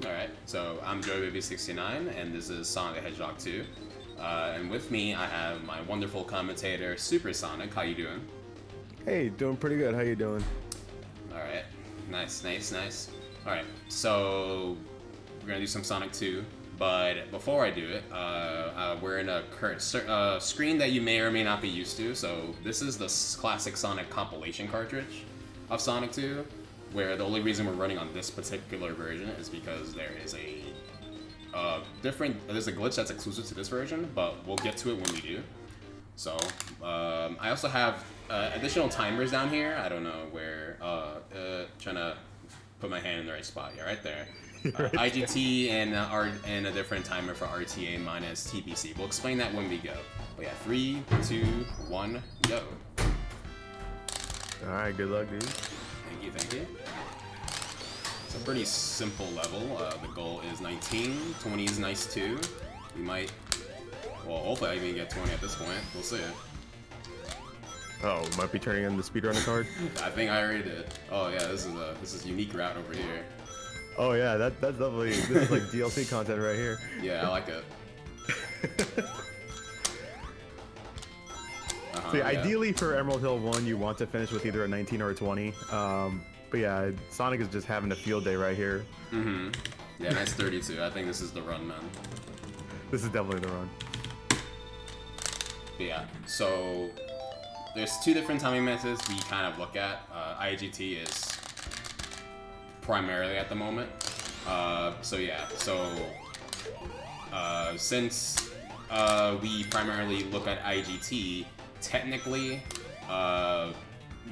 Alright, so I'm JoeyBaby69, and this is Sonic the Hedgehog 2. And with me, I have my wonderful commentator, Super Sonic. How you doing? Hey, doing pretty good. How you doing? Alright, nice. Alright, so we're gonna do some Sonic 2, but before I do it, we're in a current screen that you may or may not be used to. So this is the classic Sonic compilation cartridge of Sonic 2, where the only reason we're running on this particular version is because there is there's a glitch that's exclusive to this version, but we'll get to it when we do. So, I also have additional timers down here. I don't know where, trying to put my hand in the right spot. Yeah, right there. Right IGT and a different timer for RTA minus TBC. We'll explain that when we go. But yeah, 3, 2, 1, go. Alright, good luck, dude. Thank you. It's a pretty simple level. The goal is 19. 20 is nice too. We might, well, hopefully I can get 20 at this point. We'll see. Oh, might be turning in the speedrunning card. I think I already did. Oh yeah, this is unique route over here. Oh yeah, that's definitely, this is like DLC content right here. Yeah, I like it. See, Yeah. ideally for Emerald Hill 1, you want to finish with either a 19 or a 20. But yeah, Sonic is just having a field day right here. Yeah, nice 32. I think this is the run, man. This is definitely the run. But yeah, so there's two different timing methods we kind of look at. IGT is primarily at the moment. Since we primarily look at IGT, technically,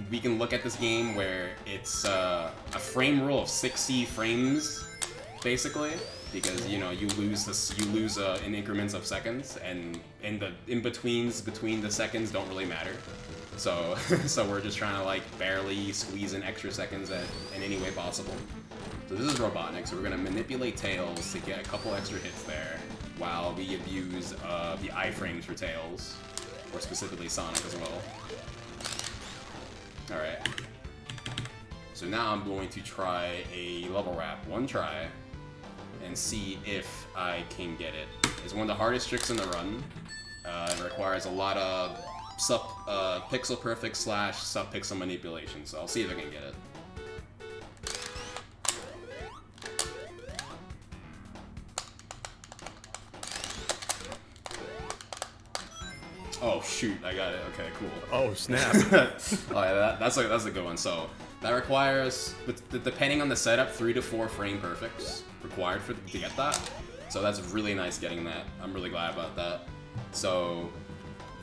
we can look at this game where it's a frame rule of 60 frames, basically, because you lose in increments of seconds, and the in-betweens between the seconds don't really matter. So we're just trying to like barely squeeze in extra seconds in any way possible. So this is Robotnik, so we're gonna manipulate Tails to get a couple extra hits there, while we abuse the iframes for Tails, or specifically Sonic as well. Alright. So now I'm going to try a level wrap, one try, and see if I can get it. It's one of the hardest tricks in the run. It requires a lot of pixel perfect / sub-pixel manipulation, so I'll see if I can get it. Oh shoot, I got it. Okay, cool. Oh snap. Oh yeah, that's a good one. So that requires, depending on the setup, 3 to 4 frame perfects required to get that. So that's really nice getting that. I'm really glad about that. So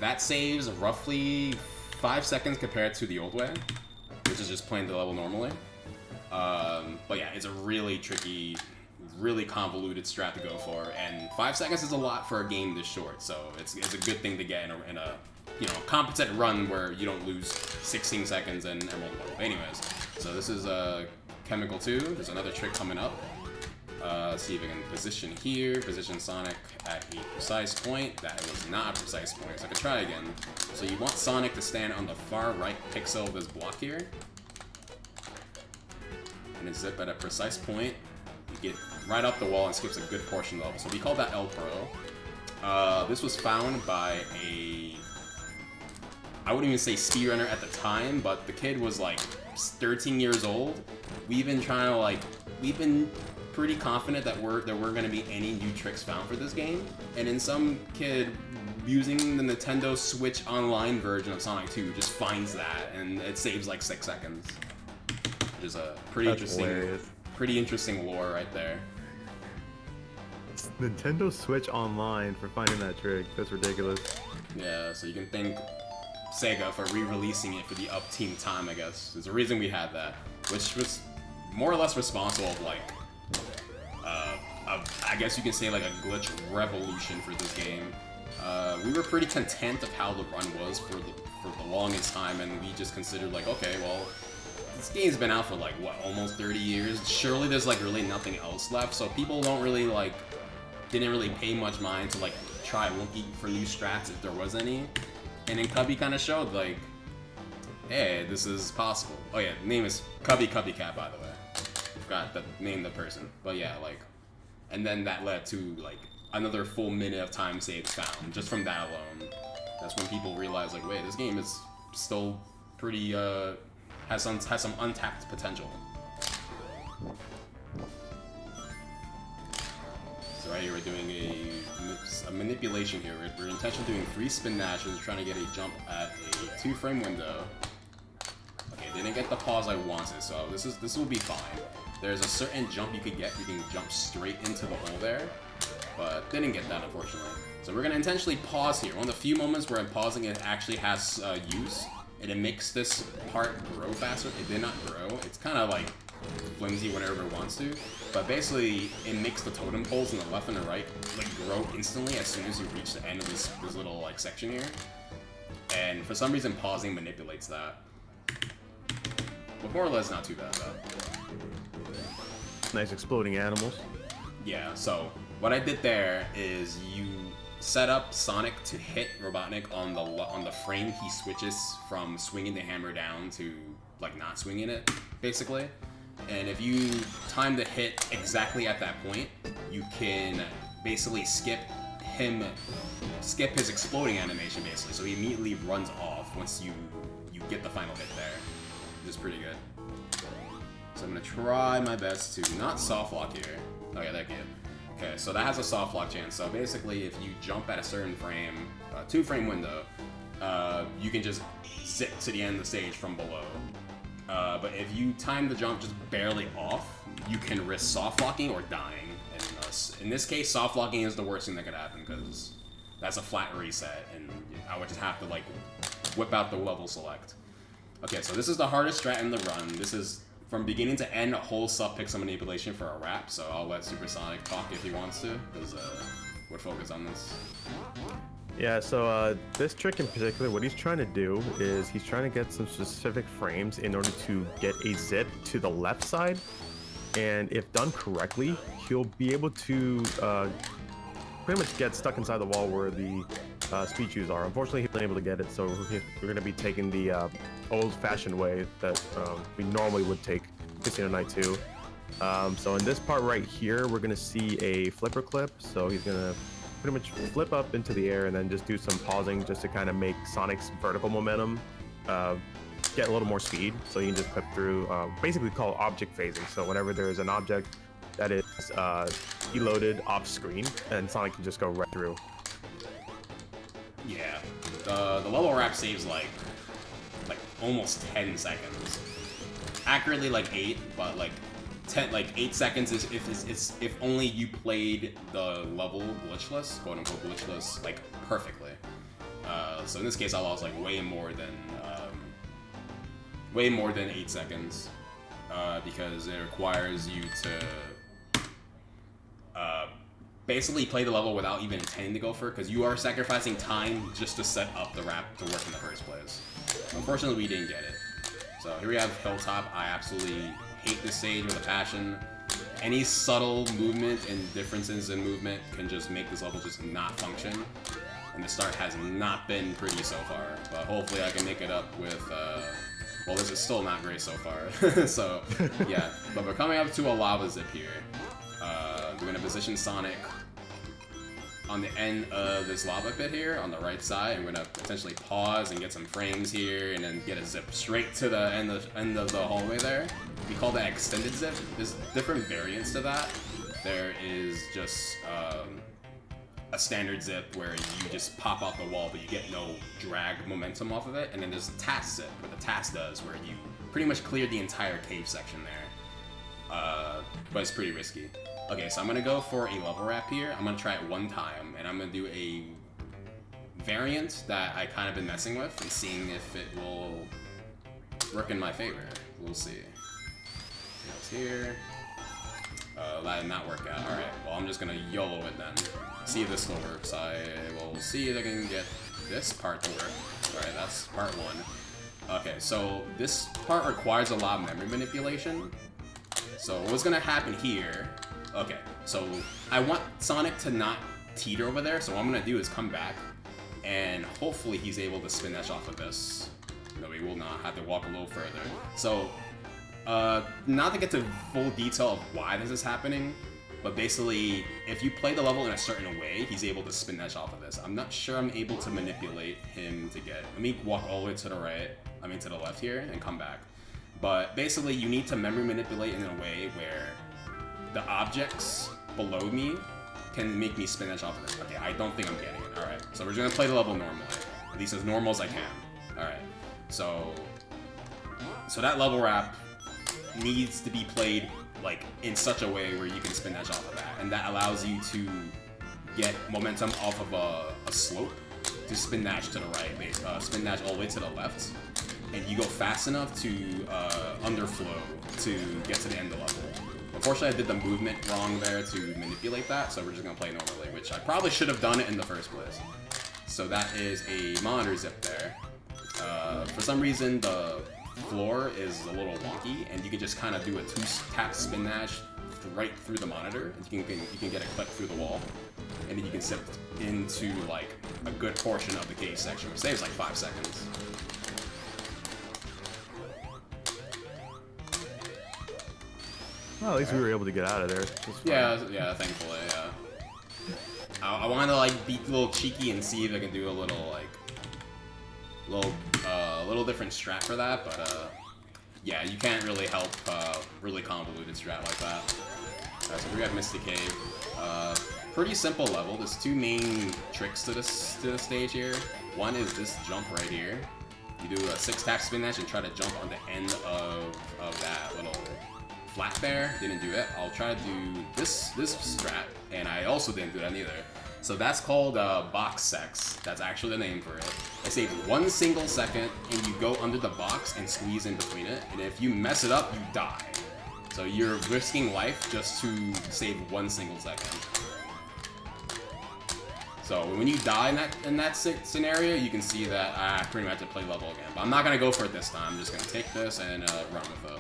that saves roughly 5 seconds compared to the old way, which is just playing the level normally. But yeah, it's a really tricky, really convoluted strat to go for, and 5 seconds is a lot for a game this short, so it's a good thing to get in a competent run where you don't lose 16 seconds in Emerald 1. Anyways, so this is Chemical 2. There's another trick coming up. See if I can position Sonic at a precise point. That was not a precise point, so I can try again. So you want Sonic to stand on the far right pixel of this block here, and then zip at a precise point. You get right up the wall and skips a good portion of the level. So we call that L Pro. This was found by I wouldn't even say speedrunner at the time, but the kid was like 13 years old. We've been pretty confident that there weren't going to be any new tricks found for this game. And then some kid using the Nintendo Switch Online version of Sonic 2 just finds that, and it saves like 6 seconds. Which is a pretty interesting lore right there. Nintendo Switch Online for finding that trick. That's ridiculous. Yeah, so you can thank Sega for re-releasing it for the up-team time, I guess. There's a reason we had that, which was more or less responsible of like, I guess you can say like a glitch revolution for this game. We were pretty content of how the run was for the longest time, and we just considered like, okay, well, this game's been out for like, what, almost 30 years? Surely there's like really nothing else left, so people don't really like, didn't really pay much mind to like try looking for new strats if there was any. And then Cubby kind of showed like, hey, this is possible. Oh yeah, name is Cubby Cat, by the way. Forgot the name of the person. But yeah, like, and then that led to like another full minute of time saves found just from that alone. That's when people realize like, wait, this game is still pretty has some untapped potential. So right here we're doing a manipulation here. We're intentionally doing 3 spin dashes, trying to get a jump at a 2-frame window. Okay, didn't get the pause I wanted, so this will be fine. There's a certain jump you could get. You can jump straight into the hole there, but didn't get that unfortunately. So we're gonna intentionally pause here. One of the few moments where I'm pausing it actually has use, and it makes this part grow faster. It did not grow. It's kind of like flimsy whenever it wants to, but basically it makes the totem poles on the left and the right like grow instantly as soon as you reach the end of this little like section here. And for some reason pausing manipulates that. But more or less not too bad though. Nice exploding animals. Yeah, so what I did there is you set up Sonic to hit Robotnik on the frame he switches from swinging the hammer down to like not swinging it, basically. And if you time the hit exactly at that point, you can basically skip his exploding animation basically. So he immediately runs off once you get the final hit there. Which is pretty good. So I'm gonna try my best to not soft lock here. Okay, thank you. Okay, so that has a soft lock chance. So basically, if you jump at a certain frame, 2-frame window, you can just zip to the end of the stage from below. But if you time the jump just barely off, you can risk soft locking or dying. And in this case, soft locking is the worst thing that could happen because that's a flat reset, and I would just have to like whip out the level select. Okay, so this is the hardest strat in the run. This is from beginning to end a whole sub-pixel manipulation for a wrap, so I'll let Supersonic talk if he wants to, because we're focused on this. Yeah, so this trick in particular, what he's trying to do is he's trying to get some specific frames in order to get a zip to the left side, and if done correctly, he'll be able to pretty much get stuck inside the wall where the speed shoes are. Unfortunately, he wasn't able to get it, so we're going to be taking the old-fashioned way that we normally would take Casino Night 2. So in this part right here, we're going to see a flipper clip, so he's going to pretty much flip up into the air and then just do some pausing just to kind of make Sonic's vertical momentum get a little more speed, so you can just clip through, basically called object phasing. So whenever there's an object that is deloaded off screen, and Sonic can just go right through. Yeah, the level wrap saves like almost 10 seconds. Accurately like 8, but like 8 seconds is if only you played the level glitchless, quote unquote glitchless, like perfectly. So in this case, I lost like way more than 8 seconds because it requires you to basically play the level without even intending to go for it, because you are sacrificing time just to set up the wrap to work in the first place. Unfortunately, we didn't get it. So here we have Hilltop. I absolutely hate this stage with a passion. Any subtle movement and differences in movement can just make this level just not function. And the start has not been pretty so far, but hopefully I can make it up with, well, this is still not great so far. So, yeah, but we're coming up to a lava zip here. We're gonna position Sonic on the end of this lava pit here on the right side, and we're gonna potentially pause and get some frames here, and then get a zip straight to the end of the hallway there. We call that extended zip. There's different variants to that. There is just a standard zip where you just pop out the wall, but you get no drag momentum off of it, and then there's a task zip, what the task does, where you pretty much clear the entire cave section there. But it's pretty risky. Okay, so I'm gonna go for a level wrap here. I'm gonna try it one time, and I'm gonna do a variant that I kind of been messing with and seeing if it will work in my favor. We'll see. What's here? That did not work out. Alright, well I'm just gonna YOLO it then. See if this still works. I will see if I can get this part to work. Alright, that's part 1. Okay, so this part requires a lot of memory manipulation. So what's gonna happen here? Okay, so I want Sonic to not teeter over there, so what I'm gonna do is come back, and hopefully he's able to spin dash off of this. No, he will not. Have to walk a little further. So, not to get to full detail of why this is happening, But basically, if you play the level in a certain way, he's able to spin dash off of this. I'm not sure I'm able to manipulate him to get... Let me walk all the way to the right, to the left here, and come back. But basically, you need to memory manipulate in a way where the objects below me can make me spin dash off of this. Okay, I don't think I'm getting it. Alright, so we're just gonna play the level normally. At least as normal as I can. Alright, so that level wrap needs to be played like in such a way where you can spin dash off of that, and that allows you to get momentum off of a slope to spin dash to the right, spin dash all the way to the left, and you go fast enough to underflow to get to the end of the level. Unfortunately, I did the movement wrong there to manipulate that, so we're just gonna play normally, which I probably should have done it in the first place. So that is a monitor zip there. For some reason, the floor is a little wonky, and you can just kind of do a 2-tap spin dash right through the monitor. You can get a clip through the wall, and then you can zip into like a good portion of the case section, which saves like 5 seconds. Well, at least we were able to get out of there. Yeah, thankfully, yeah. I wanted to like be a little cheeky and see if I can do a little like little different strat for that, but yeah, you can't really help really convoluted strat like that. Alright, so we got Mystic Cave. Pretty simple level. There's 2 main tricks to this stage here. One is this jump right here. You do a 6-tap spin dash and try to jump on the end of that little flat there. Didn't do it. I'll try to do this strat, and I also didn't do that either. So that's called box sex. That's actually the name for it. It saves 1 single second, and you go under the box and squeeze in between it. And if you mess it up, you die. So you're risking life just to save 1 single second. So when you die in that scenario, you can see that I pretty much have to play level again. But I'm not gonna go for it this time. I'm just gonna take this and run with it.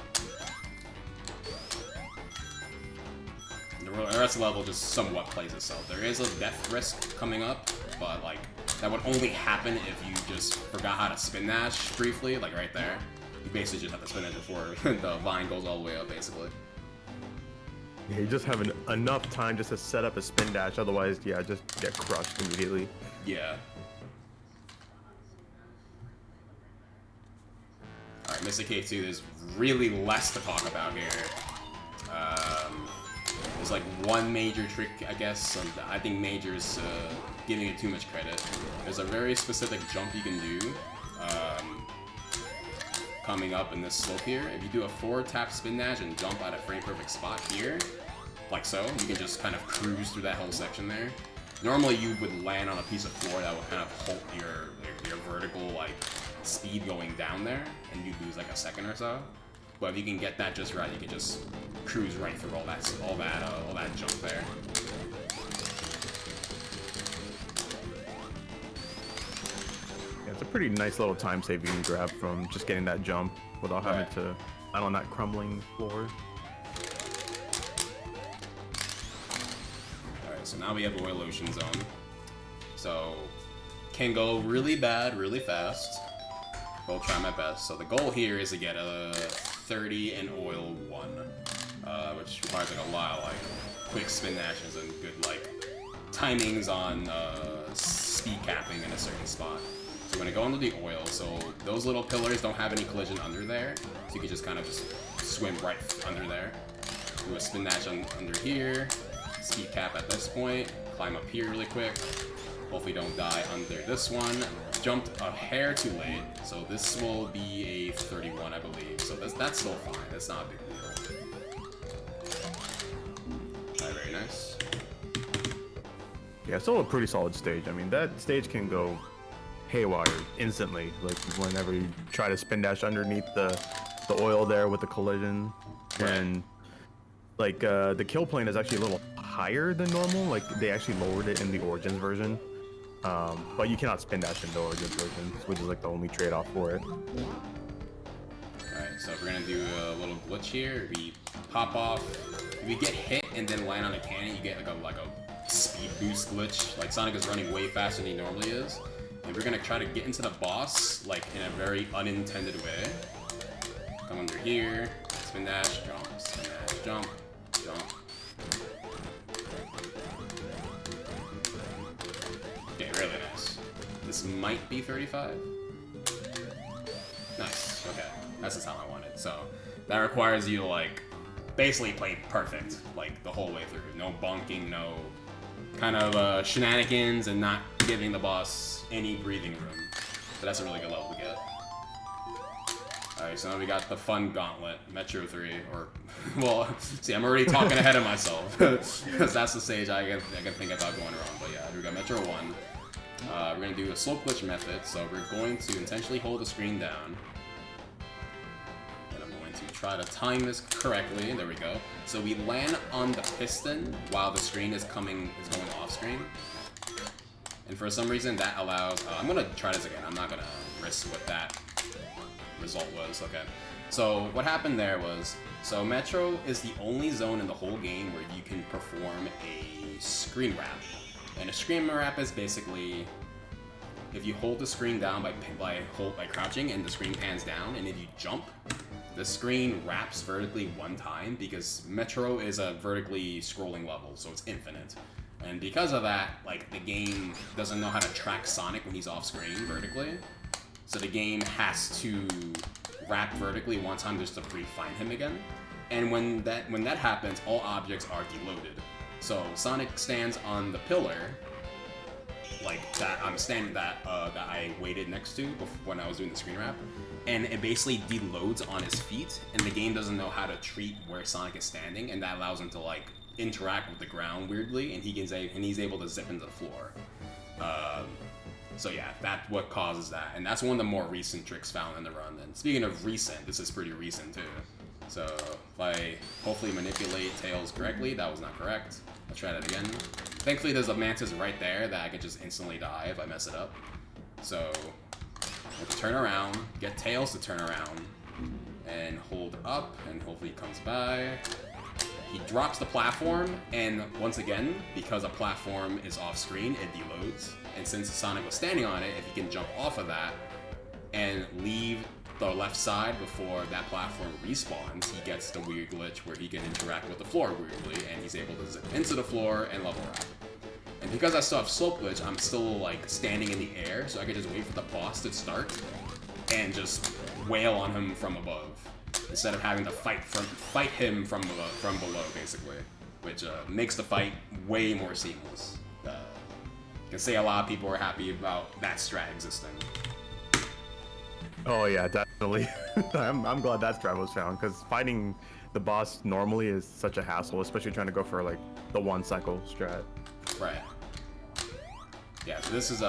The rest of the level just somewhat plays itself. There is a death risk coming up, but like that would only happen if you just forgot how to spin dash briefly, like right there. You basically just have to spin dash before the vine goes all the way up, basically. Yeah, you just have enough time just to set up a spin dash, otherwise, yeah, just get crushed immediately. Yeah. Alright, Mystic Cave 2, there's really less to talk about here. There's like 1 major trick, I guess. I think major's giving it too much credit. There's a very specific jump you can do coming up in this slope here. If you do a 4-tap spin dash and jump at a frame perfect spot here, like so, you can just kind of cruise through that whole section there. Normally you would land on a piece of floor that would kind of halt your vertical like speed going down there, and you'd lose like a second or so. But if you can get that just right, you can just cruise right through all that jump there. Yeah, it's a pretty nice little time save you can grab from just getting that jump without having to land on that crumbling floor. Alright, so now we have Oil Ocean Zone. So, can go really bad, really fast. I'll try my best. So the goal here is to get a 30 and oil 1, which requires like a lot of like quick spin dashes and good like timings on speed capping in a certain spot. So we're gonna go under the oil. So those little pillars don't have any collision under there, so you can just kind of just swim right under there. Do a spin dash under here, speed cap at this point, climb up here really quick. Hopefully don't die under this one. Jumped a hair too late, so this will be a 31, I believe. So that's still fine. That's not a big deal. Alright, very nice. Yeah, still a pretty solid stage. I mean, that stage can go haywire instantly. Like whenever you try to spin dash underneath the oil there with the collision, and like the kill plane is actually a little higher than normal. Like they actually lowered it in the Origins version. But you cannot spin dash in the Origins version, which is like the only trade-off for it. Alright, so if we're gonna do a little glitch here, we pop off. If we get hit and then land on a cannon, you get like a speed boost glitch. Like Sonic is running way faster than he normally is. And we're gonna try to get into the boss like in a very unintended way. Come under here, spin dash, jump, spin dash, jump, jump. this might be 35. Nice, okay. That's the sound I wanted. So that requires you to like basically play perfect, like the whole way through. No bonking, no kind of shenanigans, and not giving the boss any breathing room. But that's a really good level to get. Alright, so now we got the fun gauntlet, Metro 3, or, well, see, I'm already talking ahead of myself, because that's the stage I can think about going around, but yeah, we got Metro 1. We're going to do a slope glitch method, so we're going to intentionally hold the screen down. And I'm going to try to time this correctly, there we go. So we land on the piston while the screen is going off screen. And for some reason that allows, I'm going to try this again, I'm not going to risk what that result was. Okay, so what happened there was, so Metro is the only zone in the whole game where you can perform a screen wrap. And a screen wrap is basically if you hold the screen down by crouching and the screen pans down, and if you jump, the screen wraps vertically one time, because Metro is a vertically scrolling level, so it's infinite. And because of that, like, the game doesn't know how to track Sonic when he's off screen vertically. So the game has to wrap vertically one time just to find him again. And when that happens, all objects are deloaded. So Sonic stands on the pillar, like that that I waited next to when I was doing the screen wrap, and it basically deloads on his feet, and the game doesn't know how to treat where Sonic is standing, and that allows him to like interact with the ground weirdly, and he's able to zip into the floor. So yeah, that's what causes that, and that's one of the more recent tricks found in the run. And speaking of recent, this is pretty recent too. So if I hopefully manipulate Tails correctly, that was not correct. Let's try that again. Thankfully there's a Mantis right there that I could just instantly die if I mess it up. So we'll turn around, get Tails to turn around, and hold up, and hopefully he comes by. He drops the platform, and once again, because a platform is off screen, it deloads. And since Sonic was standing on it, if he can jump off of that and leave the left side before that platform respawns, he gets the weird glitch where he can interact with the floor weirdly, and he's able to zip into the floor and level wrap. And because I still have slope glitch, I'm still like standing in the air, so I can just wait for the boss to start and just wail on him from above, instead of having to fight him from below, basically, which makes the fight way more seamless. I can say a lot of people are happy about that strat existing. Oh yeah, definitely. I'm glad that strat was found, because fighting the boss normally is such a hassle, especially trying to go for like the 1 cycle strat. Right. Yeah, so this is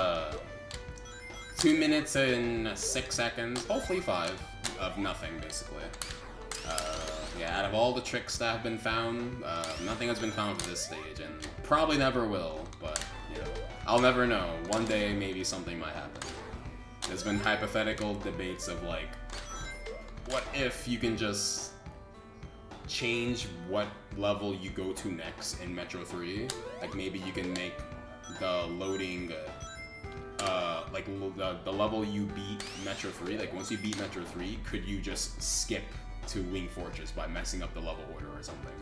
2 minutes and 6 seconds, hopefully 5, of nothing, basically. Yeah, out of all the tricks that have been found, nothing has been found for this stage, and probably never will, but, you know, I'll never know. One day, maybe something might happen. There's been hypothetical debates of, like, what if you can just change what level you go to next in Metro 3? Like, maybe you can make the loading, like, the level you beat Metro 3, like, once you beat Metro 3, could you just skip to Wing Fortress by messing up the level order or something?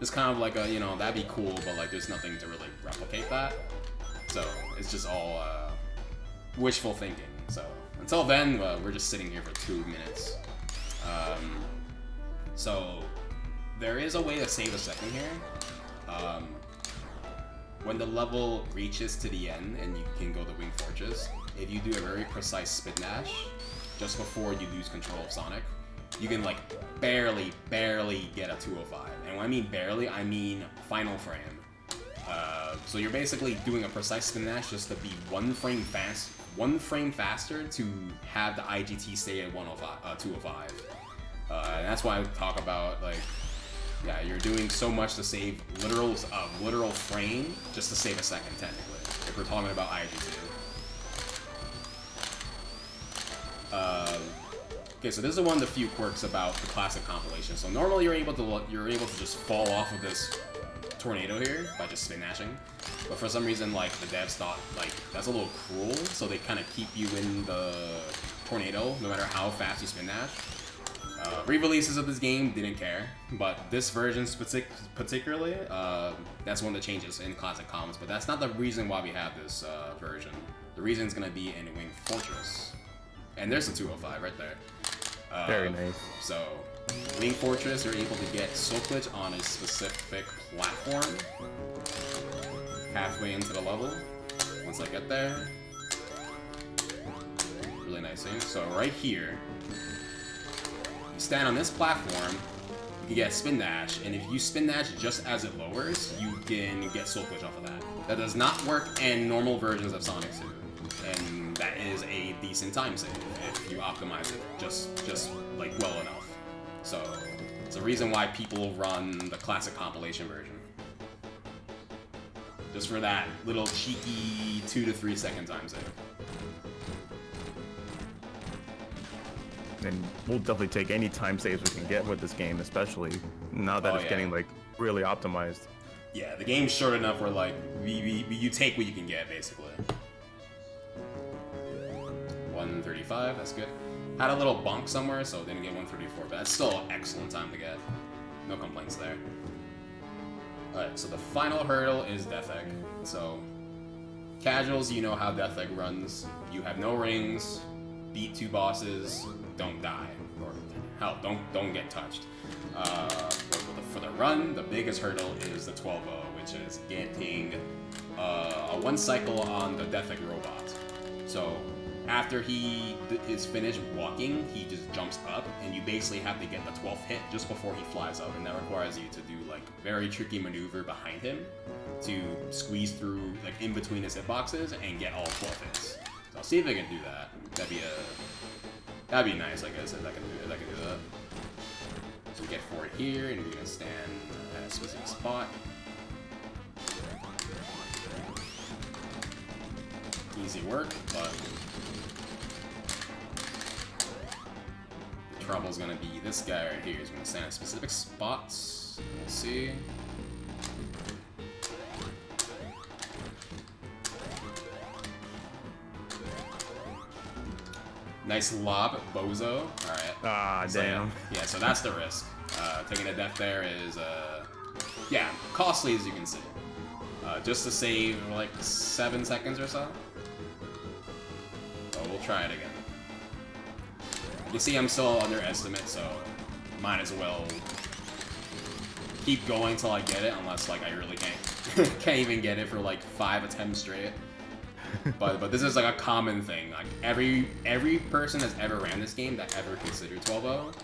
It's kind of like a, you know, that'd be cool, but, like, there's nothing to really replicate that. So, it's just all, wishful thinking. So, until then, we're just sitting here for 2 minutes. So, there is a way to save a second here. When the level reaches to the end and you can go to Wing Fortress, if you do a very precise spin dash just before you lose control of Sonic, you can like barely get a 205. And when I mean barely, I mean final frame. So you're basically doing a precise spin dash just to be one frame faster to have the IGT stay at 205. And that's why I talk about, like, yeah, you're doing so much to save literal frame just to save a second, technically, if we're talking about IGT. Okay, so this is one of the few quirks about the classic compilation. So normally you're able to just fall off of this tornado here by just spin dashing, but for some reason, like, the devs thought, like, that's a little cruel, so they kind of keep you in the tornado no matter how fast you spin dash. Re-releases of this game didn't care, but this version particularly, that's one of the changes in classic comps, but that's not the reason why we have this version. The reason it's gonna be in Wing Fortress. And there's the 205 right there. Very nice. So, Wing Fortress, you're able to get Soul Glitch on a specific platform. Halfway into the level. Once I get there. Really nice thing. So right here, you stand on this platform, you can get Spin Dash, and if you Spin Dash just as it lowers, you can get Soul Glitch off of that. That does not work in normal versions of Sonic 2, and that is a decent time save if you optimize it just like well enough. So it's a reason why people run the classic compilation version. Just for that little cheeky 2 to 3 second time save. And we'll definitely take any time saves we can get with this game, especially now that it's getting like really optimized. Yeah, the game's short enough where like you take what you can get basically. 135, that's good. Had a little bunk somewhere, so didn't get 134, but that's still an excellent time to get. No complaints there. Alright, so the final hurdle is Death Egg. So, casuals, you know how Death Egg runs. You have no rings, beat 2 bosses, don't die, or hell, don't get touched. For the run, the biggest hurdle is the 12-0, which is getting a 1 cycle on the Death Egg robot. So, after he is finished walking, he just jumps up, and you basically have to get the 12th hit just before he flies up, and that requires you to do like very tricky maneuver behind him to squeeze through like in between his hitboxes and get all 12 hits. So I'll see if I can do that. That'd be nice, like I said, I can do that. So we get forward here, and we're gonna stand at a specific spot. Easy work, but the trouble's gonna be this guy right here. He's gonna stand at specific spots. We'll see. Nice lob, Bozo. Alright. Ah, so, damn. Yeah, so that's the risk. Taking a death there is, yeah, costly as you can see. Just to save like 7 seconds or so. So we'll try it again. You see I'm still underestimate, so might as well keep going till I get it, unless like I really can't even get it for like 5 attempts straight. But this is like a common thing. Like every person that's ever ran this game that ever considered 12-0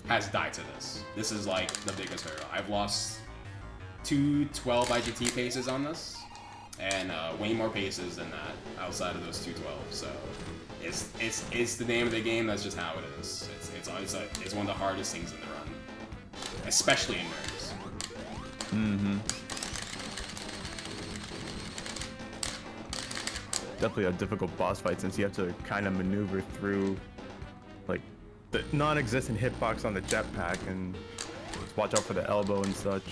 has died to this. This is like the biggest hurdle. I've lost 2 12 IGT paces on this, and way more paces than that outside of those 2 12. So it's the name of the game. That's just how it is. It's one of the hardest things in the run, especially in nerds. Mm-hmm. Definitely a difficult boss fight since you have to kind of maneuver through like the non-existent hitbox on the jetpack and just watch out for the elbow and such.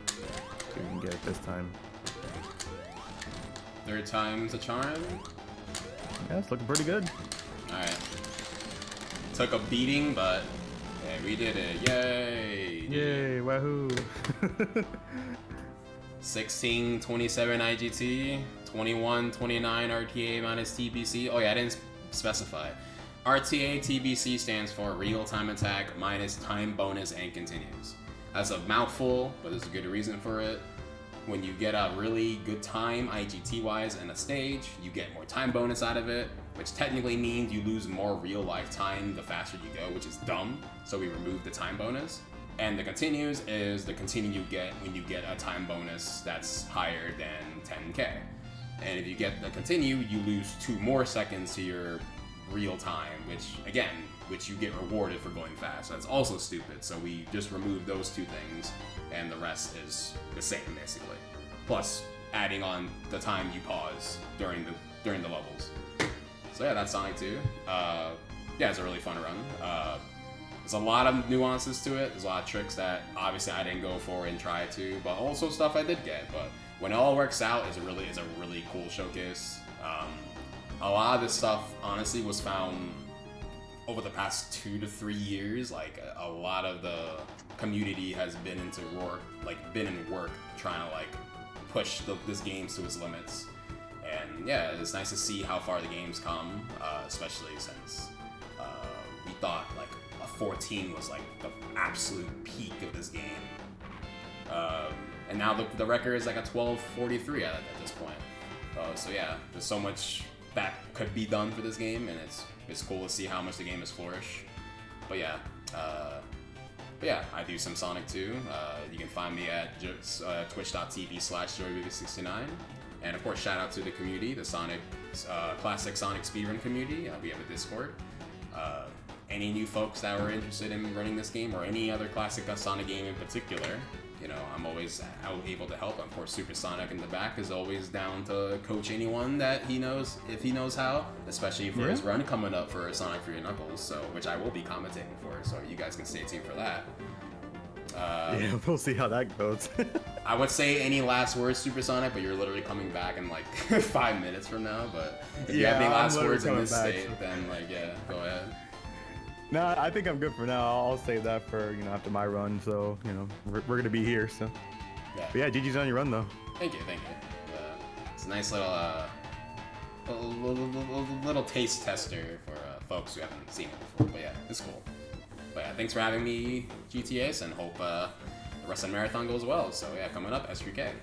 See if we can get it this time. 3rd time's a charm. Yeah, it's looking pretty good. Alright. Took a beating, but yeah, we did it. Yay! Yay, wahoo! 1627 IGT, 2129 RTA minus TBC. Oh yeah, I didn't specify. RTA TBC stands for real time attack minus time bonus and continues. That's a mouthful, but there's a good reason for it. When you get a really good time IGT wise in a stage, you get more time bonus out of it, which technically means you lose more real life time the faster you go, which is dumb. So we removed the time bonus. And the continues is the continue you get when you get a time bonus that's higher than 10k. And if you get the continue, you lose 2 more seconds to your real time, which you get rewarded for going fast. That's also stupid. So we just removed those 2 things, and the rest is the same basically. Plus adding on the time you pause during the levels. So yeah, that's Sonic 2. Yeah, it's a really fun run. There's a lot of nuances to it. There's a lot of tricks that obviously I didn't go for and try to, but also stuff I did get. But when it all works out, it's a really cool showcase. A lot of this stuff honestly was found over the past 2 to 3 years. Like a lot of the community has been in work trying to like push this game to its limits. And yeah, it's nice to see how far the game's come, especially since we thought like a 14 was like the absolute peak of this game. And now the record is like a 12:43 at this point. So yeah, there's so much that could be done for this game, and it's cool to see how much the game has flourished. But yeah, I do some Sonic too. You can find me at twitch.tv/JoeyBaby69. And of course, shout out to the community, the Sonic, classic Sonic speedrun community. We have a Discord. Any new folks that are interested in running this game, or any other classic Sonic game in particular, you know, I'm always able to help. Of course, Super Sonic in the back is always down to coach anyone that he knows, if he knows how, especially for his run coming up for Sonic 3 Knuckles, so which I will be commentating for, so you guys can stay tuned for that. Yeah, we'll see how that goes. I would say any last words, Super Sonic, but you're literally coming back in like 5 minutes from now. But if you have any last words in this state, then like go ahead. No, I think I'm good for now. I'll save that for, you know, after my run. So, you know, we're gonna be here. So, yeah. But yeah, GG's on your run though. Thank you. It's a nice little taste tester for folks who haven't seen it before. But yeah, it's cool. But yeah, thanks for having me, GTAs, and hope the rest of the marathon goes well. So yeah, coming up, S3K.